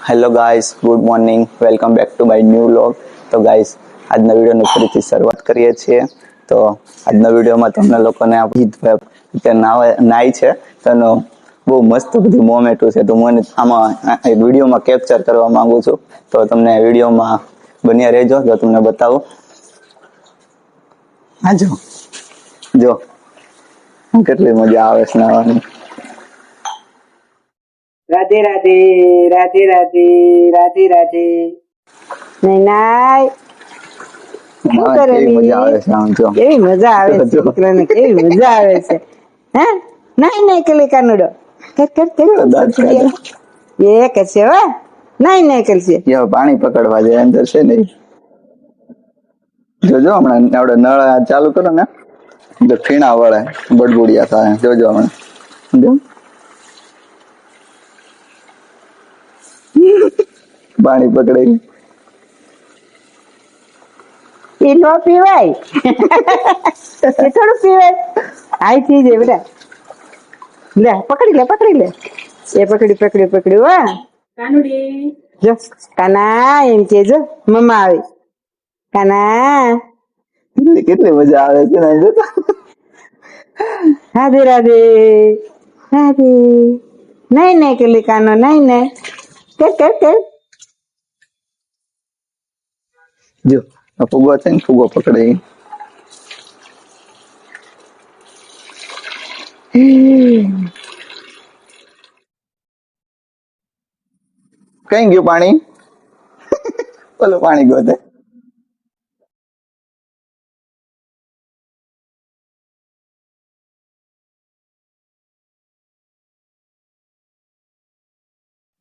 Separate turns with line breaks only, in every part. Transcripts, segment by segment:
Hello guys, good morning, welcome back to my new vlog. તો guys, આજના વિડીયોની ફરીથી શરૂઆત કરીએ છીએ. તો આજના વિડીયોમાં તમને લોકોને નાય છે તેનો બહુ મસ્ત બધી મોમેન્ટો છે, તો મને આમાં વિડીયોમાં કેપ્ચર કરવા માંગુ છું. તો તમને વિડીયોમાં બન્યા રહેજો, તો તમને બતાવું. હા, જો કેટલી મજા આવે છે નાવાની.
રાધે રાધે રાધે રાધે રાધે રાધે. નાય
કેવી મજા આવે છે આમ જો.
કેવી મજા આવે છે દીકરાને, કેવી મજા આવે છે. હે નાય નાય કલી કાનુડો કર કર કર એ કરશે હો. નાય નાય કરશે.
પાણી પકડવા જાય અંદર છે ને. જોજો હમણાં આપણે નળ ચાલુ કરો ને એટલે ફીણા વળે, બડબુડિયા થાય. જોજો હમણાં જો પાણી પકડે.
એ નો પીવાય, એ થોડું પીવાય. આઈ થઈ જાય બેટા. લે પકડી લે પકડી લે. એ પકડી વાહ કાનુડી. જો કાના એમ કે જો મમ્મા આવી. કાના
કેટલી મજા આવે છે ને. જો
રાધે રાધે રાધે. નહીં નહીં કેલી કાનો નહીં નહીં કર કર કર.
જો ફુગો છે ને, ફુગો પકડે. કઈ ગયું પાણી? ઓલું પાણી ગોતે.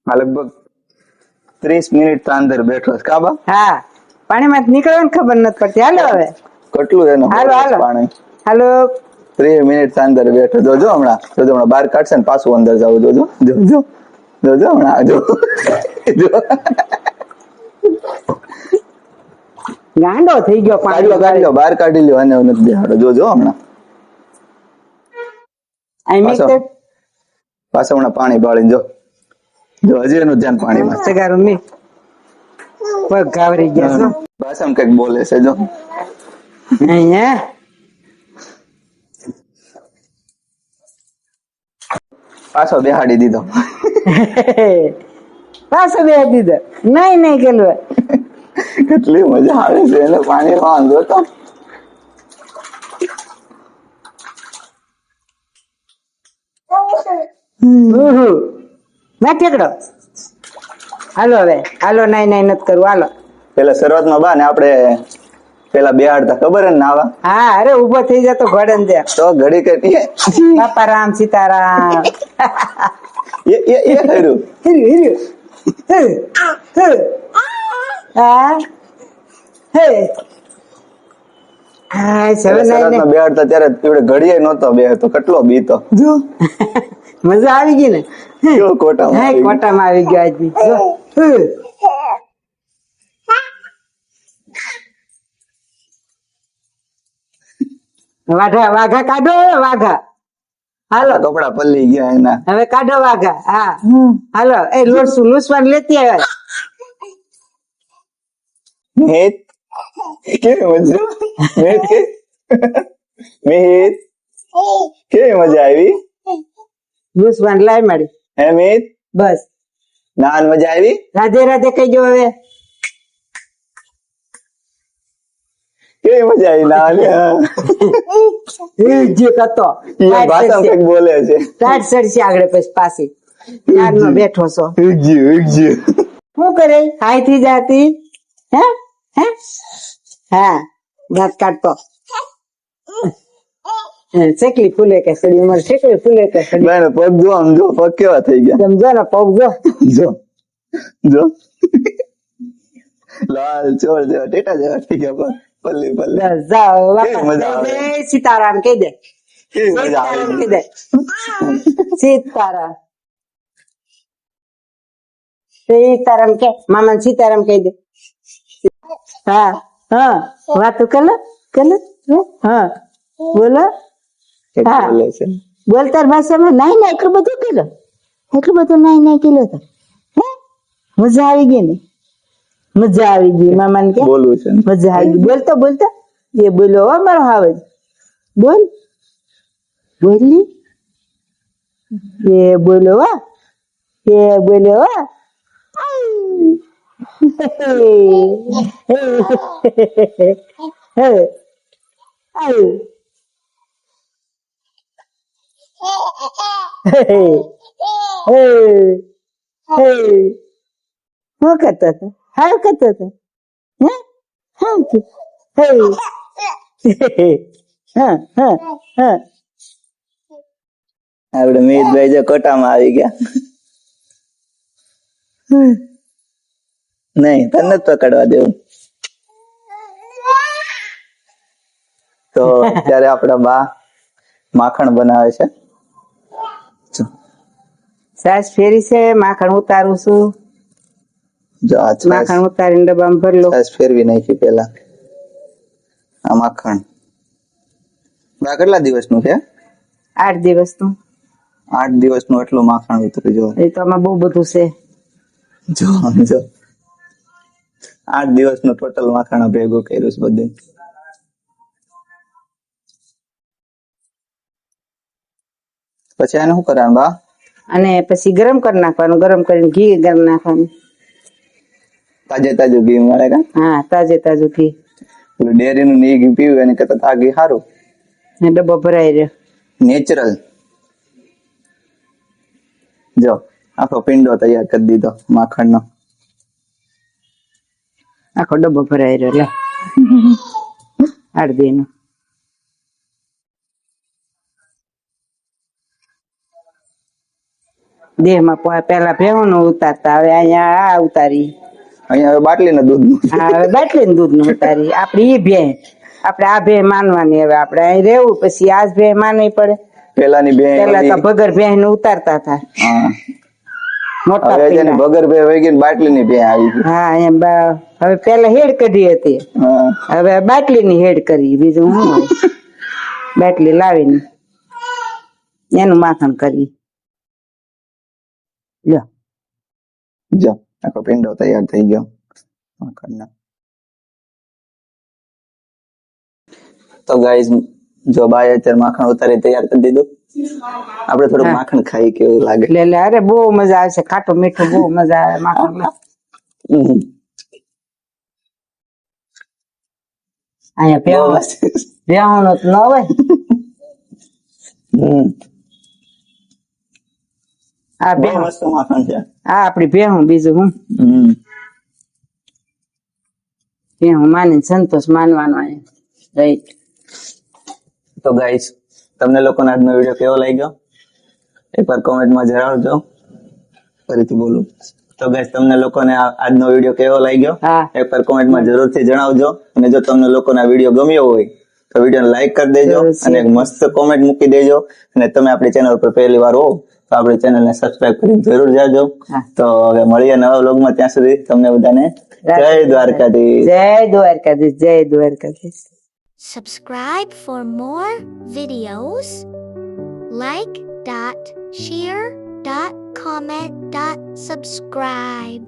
લગભગ 30 મિનિટ અંદર બેઠો છે કાબા.
હા, પાણીમાં નીકળવાની ખબર નથી પડતી. હાલો હવે
કેટલું એનું પાણી.
હાલો
30 મિનિટ અંદર બેઠો. જોજો હમણાં બહાર કાઢશે ને પાછું અંદર જવું. જોજો હમણાં
ગાંડો થઈ ગયો.
કાઢી લો, બહાર કાઢી લ્યો અને નથી બેહાડો. જોજો હમણાં પાછું હમણાં પાણી બાળીને જો હજી એનું ધ્યાન પાણીમાં.
સગારું મી પગ ગાવરી ગયા છો.
ભાષામાં કઈક બોલે છે જો.
અહીંયા
પાછો બેહાડી દીધો.
પાછો બેહાડી દીધો. નહીં કેલું.
કેટલી મજા આવે છે એને પાણીમાં. જોતો
ના ઠેકડો. હાલો હવે હાલો. નહીં નથી કરવું. હાલો
પેલા શરૂઆતમાં બા ને આપણે પેલા બેહાડતા ખબર હે નાવા.
હા, અરે ઉભો થઈ જતો ઘોડે ને
તો ઘડી કઈ
બાપા રામ સીતારામ.
એ હેરું
હા હે
બેહાડતા ત્યારે ઘડીએ નતો બેહતો. કેટલો બીતો. જો
મજા આવી ગઈ ને.
કોટામાં
આવી ગયો આજની. વાઘા કાઢો. વાઘા હાલો.
કપડા પલ્લી ગયા એના.
હવે કાઢો વાઘા. હા હાલો. એ લૂસવાન લેતી આવે.
કેવી મજા. મિહિત કેવી મજા આવી.
લૂસવાન લાય મારી.
હે મિહિત
બસ
નાન મજા આવી.
રાધે રાધે કહીજો હવે.
કેવી મજા આવી નાન.
જે કતો
ભાષા કઈક બોલે છે.
સાઠ સડસી આગળ પછી પાછી નો બેઠો છો. શું કરે હાઈ થી જાતી. હે હે હા દાંત કાઢતો. શેકલી ફૂલે કે સડી ઉમર. શેકલી ફૂલે કે સડી.
પગ જો આમ જો. પગ કેવા થઈ ગયા.
સમજો ને પગ
જો લાલ ચોર જેવા ટેટા જેવા થઈ ગયા. પલ્લી
સીતારામ કહી દે. સીતારામ સીતારામ કે મામા સીતારામ કહી દે. હા હા વાતું કલે હા બોલો. હા બોલતાર ભાષામાં નહીં એટલું બધું કિલો. એટલું બધું નહીં કિલો તો મજા આવી ગઈ ને? મજા આવી ગઈ મામાને કે
બોલવું છે ને?
મજા આવી ગઈ. બોલતો બોલતો એ બોલો હો મારો હાવજ. બોલ બોલી એ બોલો હો. એ બોલો હો. શું કરતો હતો? હાલ કરતો હતો? હે શું થયું? હા હા હા.
આપણે મિહિતભાઈ જો કોટામાં આવી ગયા. નહીં તને જ પકડવા દેવું. તો અત્યારે આપણા બા માખણ બનાવે છે. જો
સાસ ફેરી છે, માખણ ઉતારું છું.
જો આ છાશ
માખણ ઉતારીને ડબ્બામાં ભરી લો.
છાશ ફેરવી નાખી પેલા. આ માખણ બા કેટલા દિવસનું છે?
8 દિવસનું.
8 દિવસનું એટલું માખણ ઉતરી જો.
એ તો આમાં બહુ બધું છે.
જો 8 દિવસનું ટોટલ માખણ ભેગું કર્યું છે બધું. પછી આને શું કરવાનું બા?
અને પછી ગરમ કરી નાખવાનું. ગરમ કરીને ઘી ગરમ નાખવાનું.
તાજે તાજું ઘી મળે કા?
હા, તાજે તાજું ઘી.
પેલું ડેરીનું ને ઘી પીવું એની કરતા આ ઘી સારું.
ને ડબ્બો ભરાઈ રહ્યો.
નેચરલ. જો આખો પિંડો તૈયાર કરી દીધો માખણનો.
આખો ડબ્બો ભરાઈ રહ્યો. લે અડધીનો. દેહમાં પેલા ભેહુંનું ઉતારતા, હવે અહીંયા આ ઉતારી.
અહીંયા હવે બાટલીના દૂધનું.
હા, હવે બાટલીનું દૂધનું ઉતારી. આપડે ઈ ભેહ, આપડે આ ભેહ માનવાની. હવે આપડે અહીં રહેવું, પછી આ જ ભેહ માનવી પડે.
પેલાની બે
પેલા તો ભગર ભેહ નું ઉતારતા હતા.
હા
મોટા
હવે જેને
પીંડા.
ભગર બે વહી ગઈ ને બાટલીની બે આવી ગઈ.
હા, એમ હવે પેલા હેડ કઢી હતી.
હા
હવે બાટલીની હેડ કરી. બીજું શું હોય? બાટલી લાવીને એનું માખણ કરી. લ્યો
જો આખો પિંડો તૈયાર થઈ ગયો માખણનો. તો ગાઈઝ જો બાય અત્યારે માખણ ઉતારી તૈયાર કરી દીધું. આપણે થોડું
હા.
માખણ ખાઈ કેવું લાગે.
લે લે, અરે બહુ મજા આવે છે. ખાટું મીઠું બહુ મજા આવે માખણ. અહીંયા
બહુ
ભેહું
મસ્ત.
ભેહું નો ન હોય. આ
બહુ
ભેહું,
મસ્ત માખણ છે.
આ આપડી ભેહું. બીજું હું ભેહું માની સંતોષ માનવાનો. રાઈટ.
તો ગાઈસ તમને લોકોને આજનો વિડીયો કેવો લાગ્યો એકવાર કોમેન્ટમાં જણાવજો. ફરીથી બોલું. તો ગાઈસ તમને લોકોને આજનો વિડીયો કેવો લાગ્યો
હા.
એકવાર કોમેન્ટમાં જરૂરથી જણાવજો. અને જો તમને લોકોને આ વિડીયો ગમ્યો હોય તો વિડીયોને લાઈક કરી દેજો
જરૂરથી.
અને એક મસ્ત કોમેન્ટ મૂકી દેજો. અને તમે આપણી ચેનલ પર પહેલી વાર હો તો આપણી ચેનલને સબસ્ક્રાઇબ કરી જરૂર જાજો.
હા.
તો હવે મળીએ નવા વ્લોગમાં. ત્યાં સુધી તમને બધાને જય દ્વારકાધીશ.
જય દ્વારકાધીશ. જય Dwarkadhish.
Subscribe for more videos. Like, share, comment, subscribe.